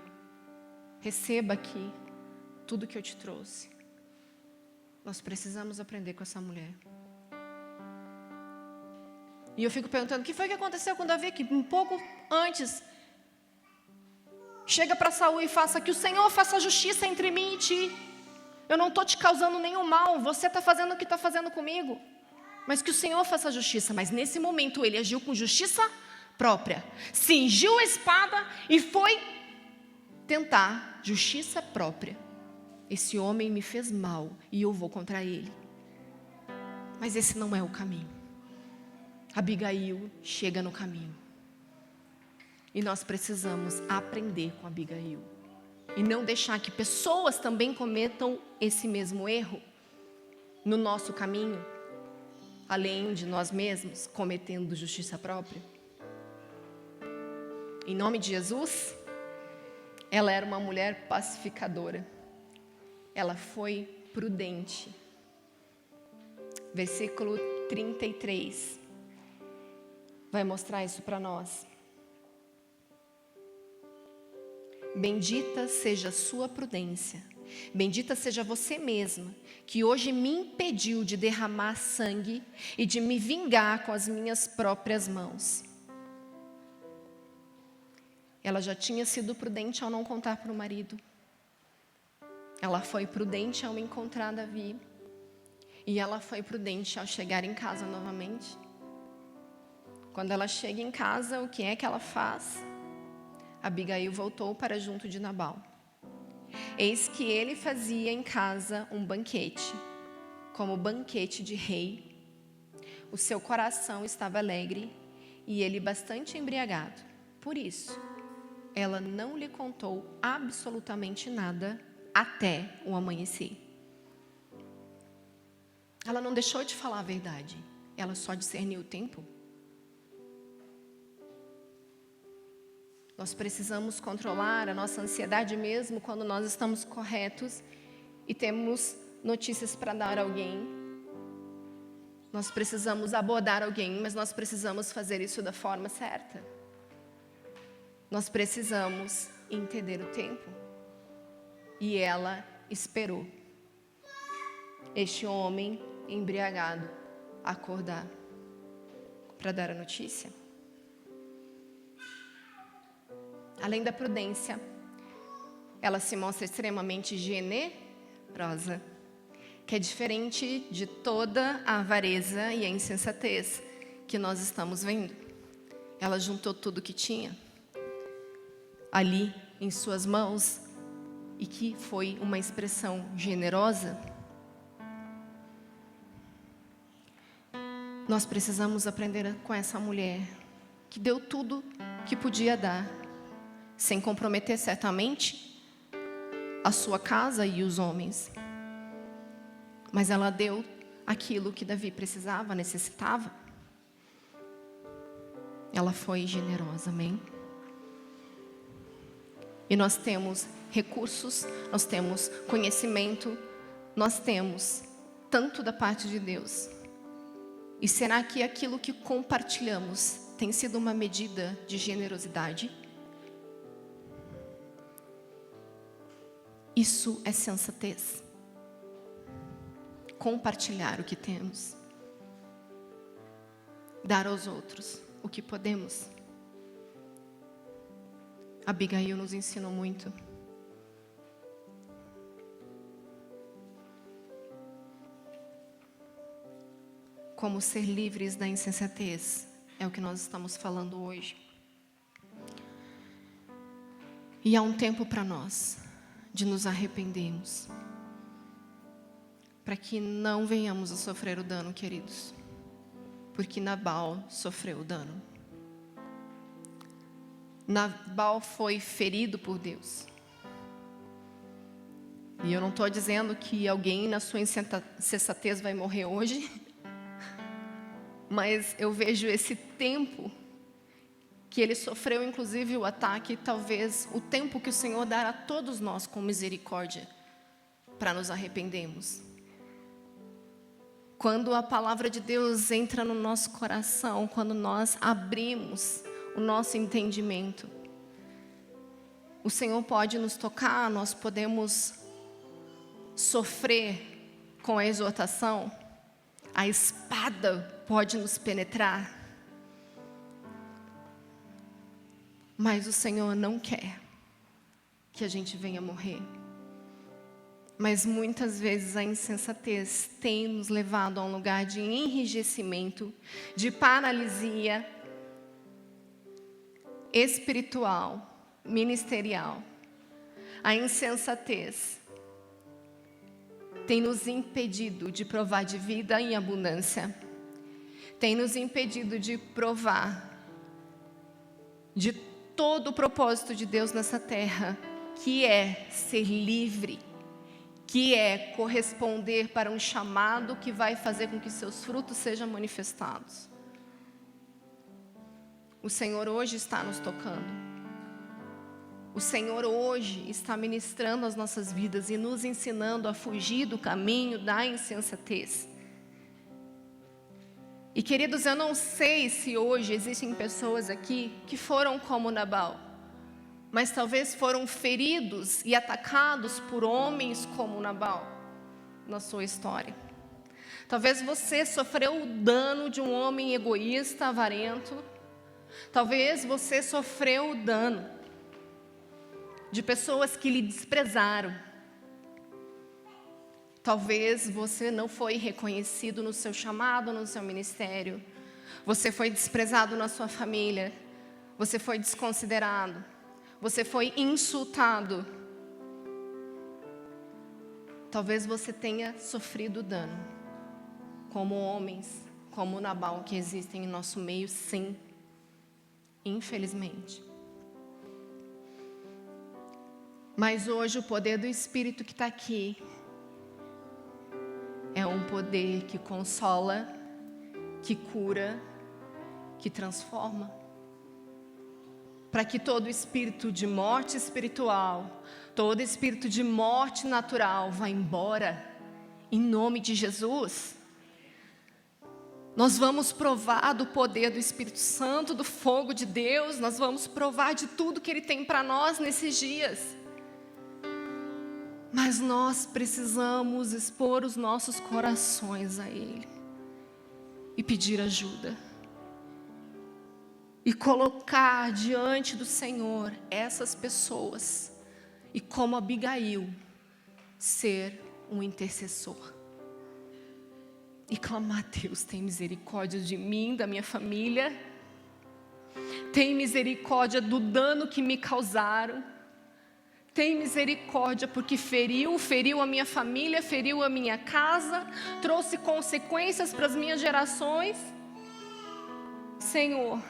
Receba aqui tudo que eu te trouxe. Nós precisamos aprender com essa mulher. E eu fico perguntando: o que foi que aconteceu com Davi? Que um pouco antes chega para Saul e faça: que o Senhor faça justiça entre mim e ti. Eu não estou te causando nenhum mal. Você está fazendo o que está fazendo comigo. Mas que o Senhor faça justiça. Mas nesse momento ele agiu com justiça própria. Cingiu a espada e foi tentar justiça própria. Esse homem me fez mal e eu vou contra ele. Mas esse não é o caminho. Abigail chega no caminho. E nós precisamos aprender com Abigail. E não deixar que pessoas também cometam esse mesmo erro no nosso caminho, além de nós mesmos cometendo justiça própria. Em nome de Jesus, ela era uma mulher pacificadora. Ela foi prudente. Versículo 33 vai mostrar isso para nós. Bendita seja a sua prudência. Bendita seja você mesma, que hoje me impediu de derramar sangue e de me vingar com as minhas próprias mãos. Ela já tinha sido prudente ao não contar para o marido. Ela foi prudente ao encontrar Davi. E ela foi prudente ao chegar em casa novamente. Quando ela chega em casa, o que é que ela faz? Abigail voltou para junto de Nabal. Eis que ele fazia em casa um banquete, como banquete de rei. O seu coração estava alegre e ele bastante embriagado. Por isso, ela não lhe contou absolutamente nada até o amanhecer. Ela não deixou de falar a verdade, ela só discerniu o tempo. Nós precisamos controlar a nossa ansiedade mesmo quando nós estamos corretos e temos notícias para dar a alguém. Nós precisamos abordar alguém, mas nós precisamos fazer isso da forma certa. Nós precisamos entender o tempo. E ela esperou este homem embriagado acordar para dar a notícia. Além da prudência, ela se mostra extremamente generosa, que é diferente de toda a avareza e a insensatez que nós estamos vendo. Ela juntou tudo que tinha ali em suas mãos e que foi uma expressão generosa. Nós precisamos aprender com essa mulher que deu tudo que podia dar, sem comprometer certamente a sua casa e os homens. Mas ela deu aquilo que Davi precisava, necessitava. Ela foi generosa, amém? E nós temos recursos, nós temos conhecimento, nós temos tanto da parte de Deus. E será que aquilo que compartilhamos tem sido uma medida de generosidade? Isso é sensatez. Compartilhar o que temos. Dar aos outros o que podemos. Abigail nos ensinou muito. Como ser livres da insensatez é o que nós estamos falando hoje. E há um tempo para nós de nos arrependermos, para que não venhamos a sofrer o dano, queridos, porque Nabal sofreu o dano. Nabal foi ferido por Deus. E eu não estou dizendo que alguém na sua insensatez vai morrer hoje, mas eu vejo esse tempo que ele sofreu, inclusive o ataque, talvez o tempo que o Senhor dará a todos nós com misericórdia para nos arrependermos. Quando a palavra de Deus entra no nosso coração, quando nós abrimos o nosso entendimento, o Senhor pode nos tocar, nós podemos sofrer com a exortação, a espada pode nos penetrar, mas o Senhor não quer que a gente venha morrer. Mas muitas vezes a insensatez tem nos levado a um lugar de enrijecimento, de paralisia espiritual, ministerial. A insensatez tem nos impedido de provar de vida em abundância. Tem nos impedido de provar de todo o propósito de Deus nessa terra, que é ser livre, que é corresponder para um chamado que vai fazer com que seus frutos sejam manifestados. O Senhor hoje está nos tocando. O Senhor hoje está ministrando as nossas vidas e nos ensinando a fugir do caminho da insensatez. E queridos, eu não sei se hoje existem pessoas aqui que foram como Nabal, mas talvez foram feridos e atacados por homens como Nabal na sua história. Talvez você sofreu o dano de um homem egoísta, avarento. Talvez você sofreu o dano de pessoas que lhe desprezaram. Talvez você não foi reconhecido no seu chamado, no seu ministério. Você foi desprezado na sua família. Você foi desconsiderado. Você foi insultado. Talvez você tenha sofrido dano, como homens, como Nabal, que existem em nosso meio, sim, infelizmente. Mas hoje o poder do Espírito que está aqui é um poder que consola, que cura, que transforma. Para que todo espírito de morte espiritual, todo espírito de morte natural vá embora, em nome de Jesus. Nós vamos provar do poder do Espírito Santo, do fogo de Deus, nós vamos provar de tudo que Ele tem para nós nesses dias. Mas nós precisamos expor os nossos corações a Ele e pedir ajuda. E colocar diante do Senhor essas pessoas. E como Abigail, ser um intercessor. E clamar: Deus, tem misericórdia de mim, da minha família. Tem misericórdia do dano que me causaram. Tem misericórdia porque feriu a minha família, feriu a minha casa, trouxe consequências para as minhas gerações. Senhor,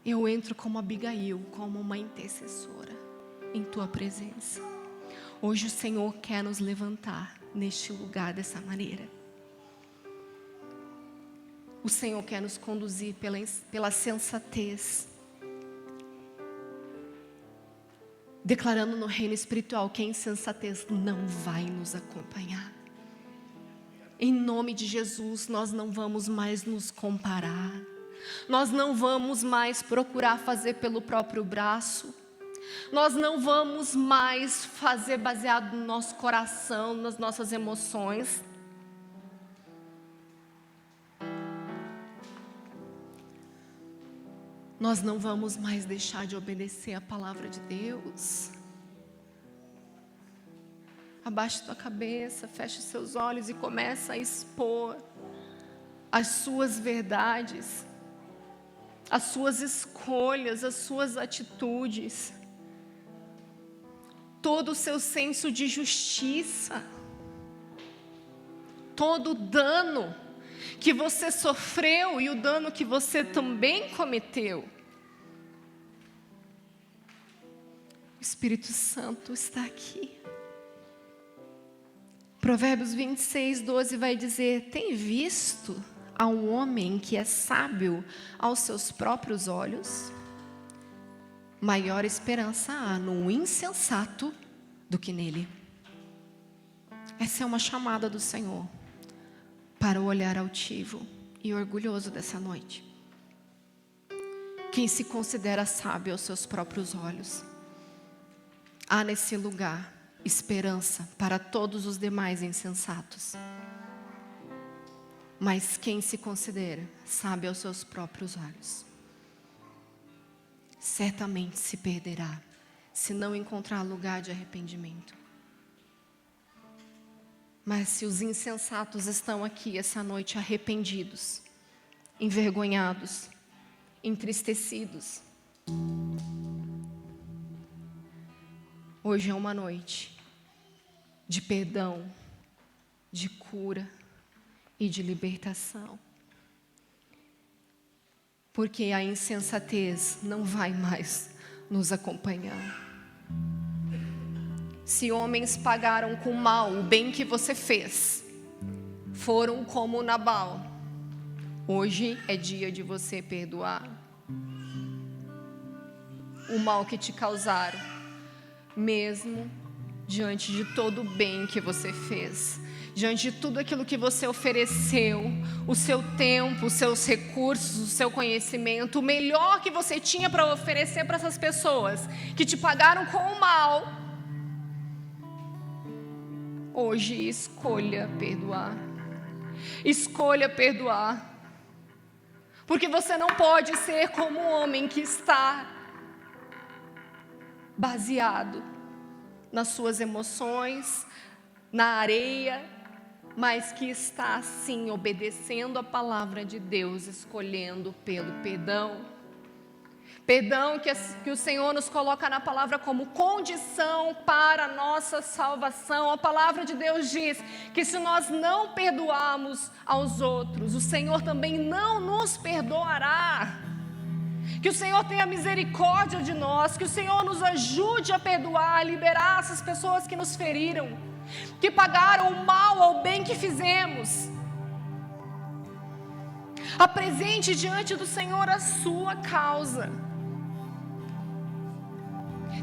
eu entro como Abigail, como uma intercessora em Tua presença. Hoje o Senhor quer nos levantar neste lugar dessa maneira. O Senhor quer nos conduzir pela sensatez, declarando no reino espiritual que a insensatez não vai nos acompanhar. Em nome de Jesus, nós não vamos mais nos comparar. Nós não vamos mais procurar fazer pelo próprio braço. Nós não vamos mais fazer baseado no nosso coração, nas nossas emoções. Nós não vamos mais deixar de obedecer a palavra de Deus. Abaixe tua cabeça, feche os seus olhos e começa a expor as suas verdades, as suas escolhas, as suas atitudes, todo o seu senso de justiça, todo o dano que você sofreu e o dano que você também cometeu. O Espírito Santo está aqui. Provérbios 26:12 vai dizer: tem visto a um homem que é sábio aos seus próprios olhos? Maior esperança há no insensato do que nele. Essa é uma chamada do Senhor para o olhar altivo e orgulhoso dessa noite. Quem se considera sábio aos seus próprios olhos, há nesse lugar esperança para todos os demais insensatos. Mas quem se considera sábio aos seus próprios olhos, certamente se perderá, se não encontrar lugar de arrependimento. Mas se os insensatos estão aqui essa noite arrependidos, envergonhados, entristecidos, hoje é uma noite de perdão, de cura e de libertação. Porque a insensatez não vai mais nos acompanhar. Se homens pagaram com mal o bem que você fez, foram como Nabal, hoje é dia de você perdoar o mal que te causaram, mesmo diante de todo o bem que você fez, diante de tudo aquilo que você ofereceu, o seu tempo, os seus recursos, o seu conhecimento, o melhor que você tinha para oferecer para essas pessoas que te pagaram com o mal. Hoje escolha perdoar. Escolha perdoar. Porque você não pode ser como um homem que está baseado nas suas emoções, na areia, mas que está sim obedecendo a palavra de Deus, escolhendo pelo perdão. Perdão que o Senhor nos coloca na palavra como condição para a nossa salvação. A palavra de Deus diz que se nós não perdoarmos aos outros, o Senhor também não nos perdoará. Que o Senhor tenha misericórdia de nós, que o Senhor nos ajude a perdoar, a liberar essas pessoas que nos feriram, que pagaram o mal ao bem que fizemos. Apresente diante do Senhor a sua causa.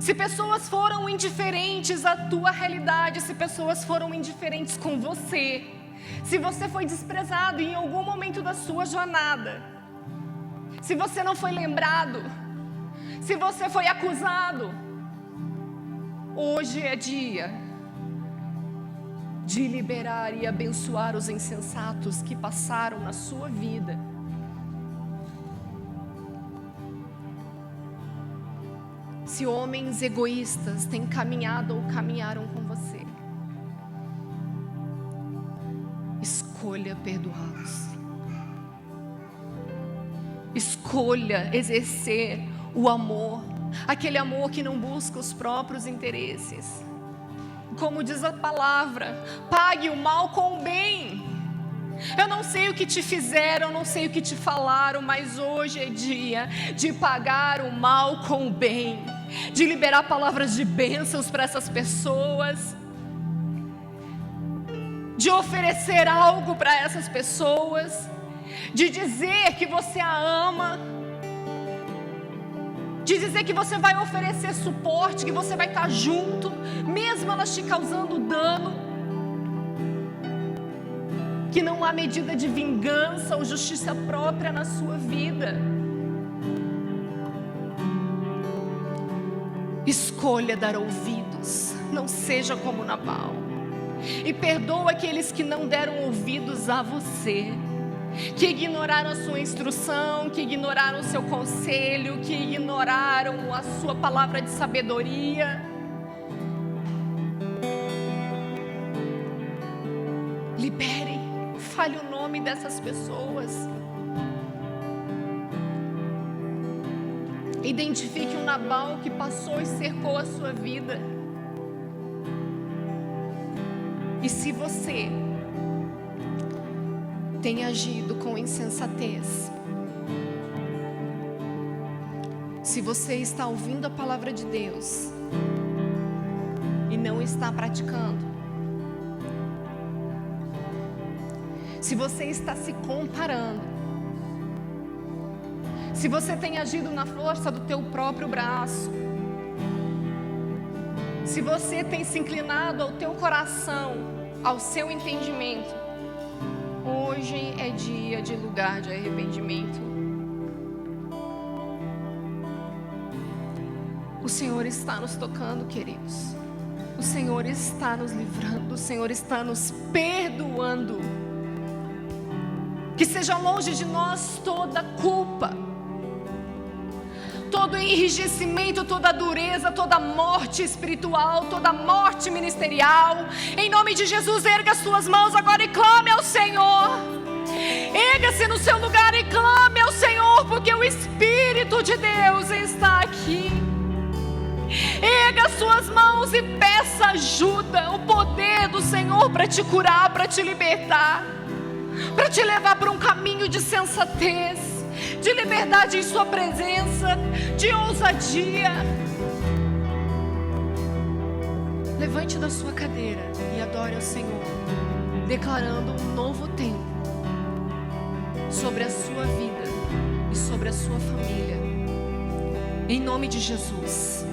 Se pessoas foram indiferentes à tua realidade, se pessoas foram indiferentes com você, se você foi desprezado em algum momento da sua jornada, se você não foi lembrado, se você foi acusado, hoje é dia de liberar e abençoar os insensatos que passaram na sua vida. Se homens egoístas têm caminhado ou caminharam com você, escolha perdoá-los. Escolha exercer o amor, aquele amor que não busca os próprios interesses. Como diz a palavra, pague o mal com o bem. Eu não sei o que te fizeram, eu não sei o que te falaram, mas hoje é dia de pagar o mal com o bem, de liberar palavras de bênçãos para essas pessoas, de oferecer algo para essas pessoas, de dizer que você a ama, de dizer que você vai oferecer suporte, que você vai estar junto, mesmo elas te causando dano, que não há medida de vingança ou justiça própria na sua vida. Escolha dar ouvidos, não seja como Nabal, e perdoa aqueles que não deram ouvidos a você, que ignoraram a sua instrução, que ignoraram o seu conselho, que ignoraram a sua palavra de sabedoria. Libere, fale o nome dessas pessoas. Identifique um Nabal que passou e cercou a sua vida. E se você tem agido com insensatez, se você está ouvindo a palavra de Deus e não está praticando, se você está se comparando, se você tem agido na força do teu próprio braço, se você tem se inclinado ao teu coração, ao seu entendimento, hoje é dia de lugar de arrependimento. O Senhor está nos tocando, queridos. O Senhor está nos livrando, o Senhor está nos perdoando. Que seja longe de nós toda culpa, todo enrijecimento, toda dureza, toda morte espiritual, toda morte ministerial. Em nome de Jesus, erga as suas mãos agora e clame ao Senhor. Erga-se no seu lugar e clame ao Senhor, porque o Espírito de Deus está aqui. Erga as suas mãos e peça ajuda, o poder do Senhor para te curar, para te libertar, para te levar para um caminho de sensatez, de liberdade em sua presença, de ousadia. Levante da sua cadeira e adore ao Senhor, declarando um novo tempo sobre a sua vida e sobre a sua família, em nome de Jesus.